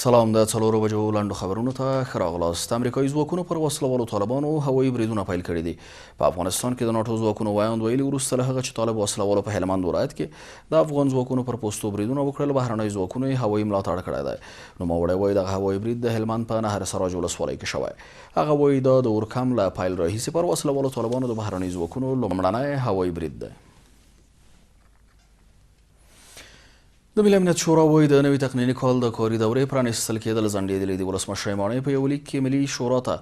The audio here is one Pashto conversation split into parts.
سلام د څلورو بجو لاندو خبرونو ته ښه راغلاست. امریکایي ځواکونو پر وسلوالو طالبانو هوایي بریدونه پیل کړي دي. په افغانستان کې د ناټو ځواکونو وایاند ویلي وروسته له هغه چې طالب وسلوالو په هلمند ولایت کې د افغان ځواکونو پر پوستو بریدونه وکړل، بهرنۍ ځواکونو یې هوایي ملاتړ کړی دی. نوموړی وایي دغه هوایي برید د هلمند په نهر سراج ولسوالۍ کې شوی. هغه وایي دا د اورکم له پیل راهیسې پر وسلوالو طالبانو د بهرنۍ ځواکونو لومړنی هوایي برید دی. د ملي امنیت شورا وایي د نوي تقنیني کال د کاري دورې پرانیستل کېدل ځنډېدلي دي. ولسمشر ماڼۍ په یو لیک کې ملي شورا ته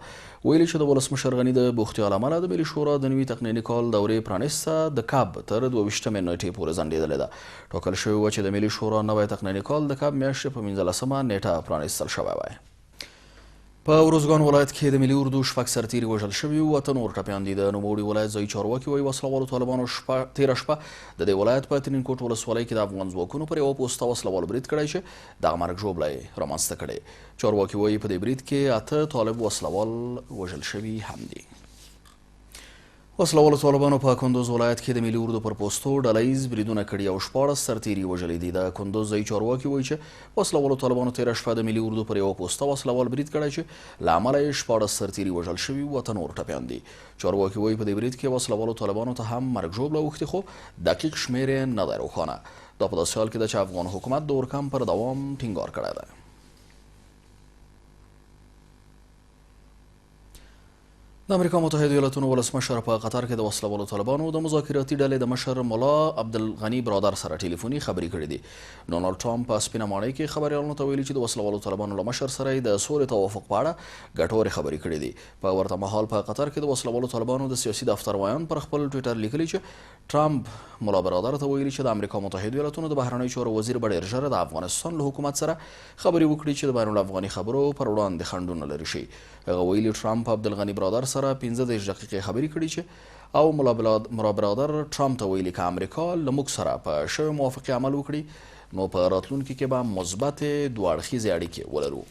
ویلي چې د ولسمشر غني د بوختیا له امله د ملي شورا د نوي تقنیني کال دورې پرانیسته د کاب تر 22 نیټې پورې ځنډېدلې ده. ټاکل شوې وه چې د ملي شورا نوی تقنیني کال د کاب میاشتې په 15 نیټه پرانیستل شوی وای. په ارزګان ولایت کې د ملي اردو شپږ سرتیري وژل شوي وو، اته نور ټپیان دي. د نوموړي ولایت ځایي چارواکي وایي وسلوالو طالبانو تېره شپه د دې ولایت په ترینکوټ ولسوالۍ کې د افغان ځواکونو پر یوه پوسته وسلوال برید کړی چې دغه مرګ ژوبله یې رامنځته کړې. چارواکي وایي په دې برید کې اته طالب وسلوال وژل شوي هم دي. وسلوالو طالبانو په کندوز ولایت کې د ملي اردو پر پوستو ډله ییز بریدونه کړي او 14 سرتیري وژلي دي. د کندوز ځایي چارواکي وایي چې وسلوالو طالبانو تېره شپه د ملي اردو پر یوه پوسته وسلوال برید کړی چې له امله یې 14 سرتیري وژل شوي او اته نور ټپیان دي. چارواکي وایي په دې برید کې وسلوالو طالبانو ته هم مرګ ژوبله اوښتې، خو دقیق شمېر یې نه دی روښانه. دا په داسې حال کې ده چې افغان حکومت د اورکم پر دوام ټینګار کړی دی. د امریکا متحده ایالاتونو ولسمشر په قطر کې د وسلوالو طالبانو د مذاکراتي ډلې د مشر ملا عبدالغني برادر سره ټلیفوني خبرې کړې دي. ډونالډ ټرمپ په سپینه ماڼۍ کې خبریالانو ته ویلي چې د وسلوالو طالبانو له مشر سره یې د سولې توافق په اړه ګټورې خبرې کړې دي. په ورته مهال په قطر کې د وسلوالو طالبانو د سیاسي دفتر وایان پر خپل ټویټر لیکلي چې ټرمپ ملا برادر ته ویلي چې د امریکا متحده ایالاتونو د بهرنیو چارو وزیر به ډېر ژر د افغانستان له حکومت سره خبرې وکړي چې د بین الافغاني خبرو پر وړاندې خنډونه لرې شي. هغه ویلي ټرمپ عبدالغني برادر سره 15 دقیقې خبرې کړي چې او ملا برادر ټرمپ ته ویلي که امریکا له موږ سره په شوې موافقې عمل وکړي نو په راتلونکي کې به مثبتې دوه اړخیزې اړیکې ولرو.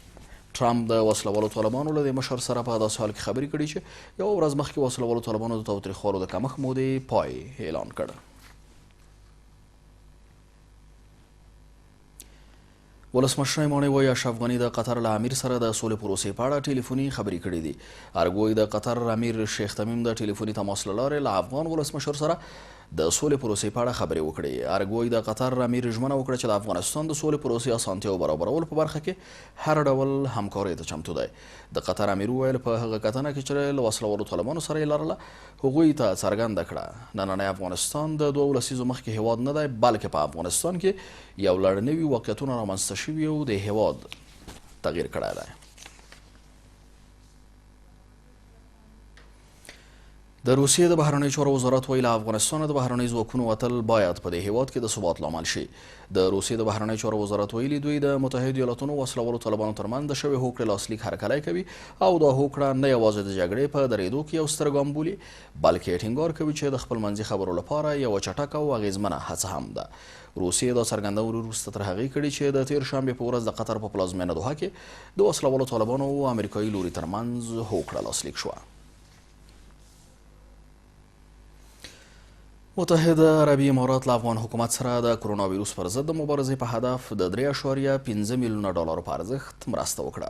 ټرمپ د وسلوالو طالبانو له دې مشر سره په داسې حال کې خبرې کړي چې یوه ورځ مخکې وسلوالو طالبانو د تاوتریخوالو د کمښت مودې پای اعلان کړ. ولسمشر ماڼۍ وایي اشرف غني د قطر له امیر سره د سولې پروسې په اړه ټلیفوني خبرې کړې دي. ارګوي د قطر امیر شیخ تمیم د ټلیفوني تماس له لارې له افغان ولسمشر سره د سولې پروسې په اړه خبرې وکړې. ارګوي د قطر امیر ژمنه وکړه چې د افغانستان د سولې پروسې اسانتیاو برابرولو په برخه کې هر ډول همکارۍ ته چمتو دی. د قطر امیر وویل په هغه کتنه کې چې له وسلوالو طالبانو سره یې لرله هغوی ته څرګنده کړه نننی افغانستان د 2 لسیزو مخکې هیواد نه دی، بلکې په افغانستان کې یو لړ نوي واقعیتونه رامنځته شوي او د هیواد تغییر کړی دی. د روسیې د بهرنیو چارو وزارت وایي له افغانستانه د بهرنیو ځواکونو وتل باید په دې هیواد کې د ثبات لامل شي. د روسیې د بهرنیو چارو وزارت ویلي دوی د متحده ایالاتونو وسلوالو طالبانو ترمنځ د شوې هوکړې لاسلیک هرکلی کوي او دا هوکړه نه یوازې د جګړې په درېدو کې یو ستر ګام بولي، بلکې ټینګار کوي چې د خپل منځي خبرو لپاره یوه چټکه او اغیزمنه هڅه هم ده. روسیې دا څرګندونه وروسته تر هغې کړې چې د تېر شنبې په ورځ د قطر په پلازمینه دوحه کې د وسلوالو طالبانو او امریکایي لوري ترمنځ هوکړه لاسلیک شوه. متحده عربي امارات له افغان حکومت سره د کرونا ویروس پر ضد د مبارزې په هدف د 3.5 میلیونه ډالرو په ارزښت مرسته وکړه.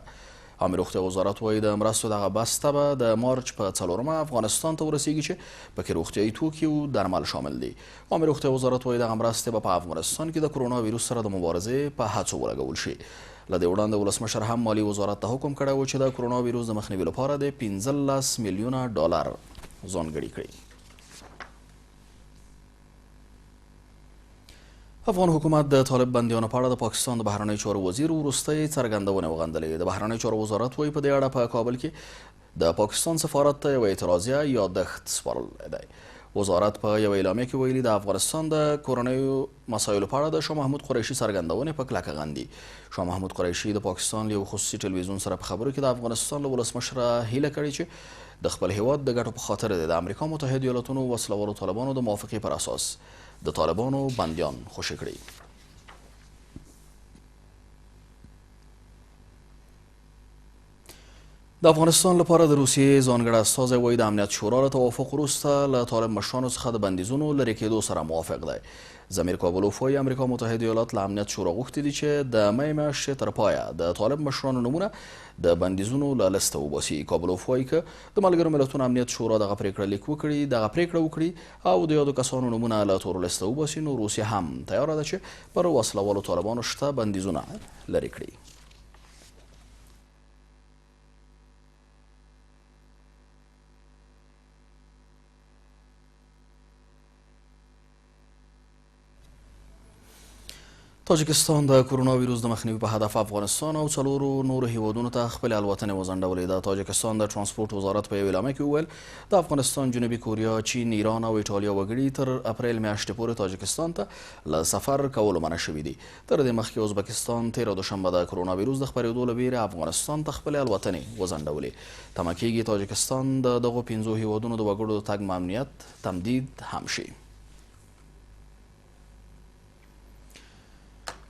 عامه روغتیا وزارت وایي د مرستو دغه بسته به د مارچ په 4 افغانستان ته ورسیږي چې پکې روغتیایي توکي او درمل شامل دي. عامه روغتیا وزارت وایي دغه مرستې به په افغانستان کې د کرونا ویروس سره د مبارزې په هڅو ولګول شي. له دې وړاندې ولسمشر هم مالي وزارت ته حکم کړی و چې د کرونا ویروس د مخنیوي لپاره د 15 میلیونه ډالر ځانګړي کړي. افغان حکومت د طالب بندیانو په اړه د پاکستان د بهرنیو چارو وزیر وروستۍ څرګندونې وغندلې. د بهرنیو چارو وزارت وایي په دې اړه په کابل کې د پاکستان سفارت ته یوه اعتراضیه یادښت سپارلی دی. وزارت په یوه اعلامیه کې ویلي د افغانستان د کورنیو مسایلو په اړه د شاه محمود قریشي څرګندونې په کلکه غندي. شاه محمود قریشي د پاکستان له یو خصوصي ټلویزیون سره په خبرو کې د افغانستان له ولسمشره هیله کړې چې د خپل هیواد د ګټو په خاطر د امریکا متحده ایالاتونو وسلوالو طالبانو د موافقې پر اساس د طالبانو بندیان خوشي کړي. د افغانستان لپاره د روسیې ځانګړی استازی وایي د امنیت شورا له توافق وروسته له طالب مشرانو څخه د بندیزونو لرې کېدو سره موافق دی. زمیر کابلوف وایي امریکا متحده ایالات له امنیت شورا غوښتي دي چې د می میاشتې تر پایه د طالب مشرانو نومونه د بندیزونو له لسته وباسي. کابلوف وایي که د ملګرو ملتونو امنیت شورا دغه پریکړه وکړي او د یادو کسانو نومونه له تورو لسته وباسي نو روسیه هم تیاره ده چې پر وسله والو طالبانو شته بندیزونه لرې کړي. تاجکستان د کرونا ویروس د مخنیوي په هدف افغانستان او څلورو نورو هیوادونو ته خپلې الوتنې وځنډولې ده. تاجکستان د ترانسپورټ وزارت په یوه اعلامیه کې وویل د افغانستان، جنوبي کوریا، چین، ایران او ایټالیا وګړي تر اپریل میاشتې پورې تاجکستان ته له سفر کولو منع شوي دي. تر دې مخکې ازبکستان تېره دوشنبه د کرونا ویروس د خپرېدو له ویرې افغانستان ته خپلې الوتنې وځنډولې. تمه کېږي تاجکستان د دغو 5 هیوادونو د وګړو د تګ ممنوعیت تمدید هم شي.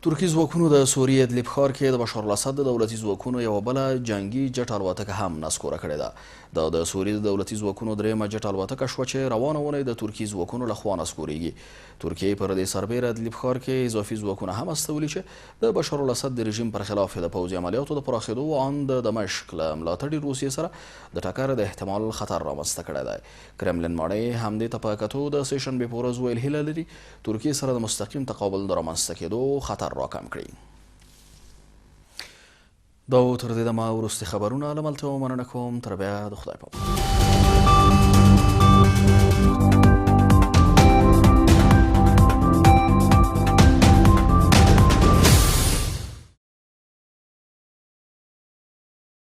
ترکي ځواکونو د سوریې ادلب ښار کې د بشار الاسد د دولتي ځواکونو یوه بله جنګي جټ الوتکه هم نسکوره کړې ده. دا د سوریې د دولتي ځواکونو درېیمه جټ الوتکه شوه چې روانه اونۍ د ترکي ځواکونو لخوا نسکورېږي. ترکیې پر دې سربیره ادلب ښار کې اضافي ځواکونه هم استولي چې د بشار الاسد د رژیم پر خلاف د پوځي عملیاتو د پراخېدو ان د دمشق له ملاتړي روسیې سره د ټکر د احتمال خطر رامنځته کړی دی. کرملن ماڼۍ همدې ته په کتو د سه شنبې په ورځ ویل هیله لري ترکیې سره د مستقیم تقابل د رامنځته کېدو خطر راکم کړي. دا و تر دې دمه وروستي خبرونه. له ملتیا مننه کوم. تر بیا د خدای په امان.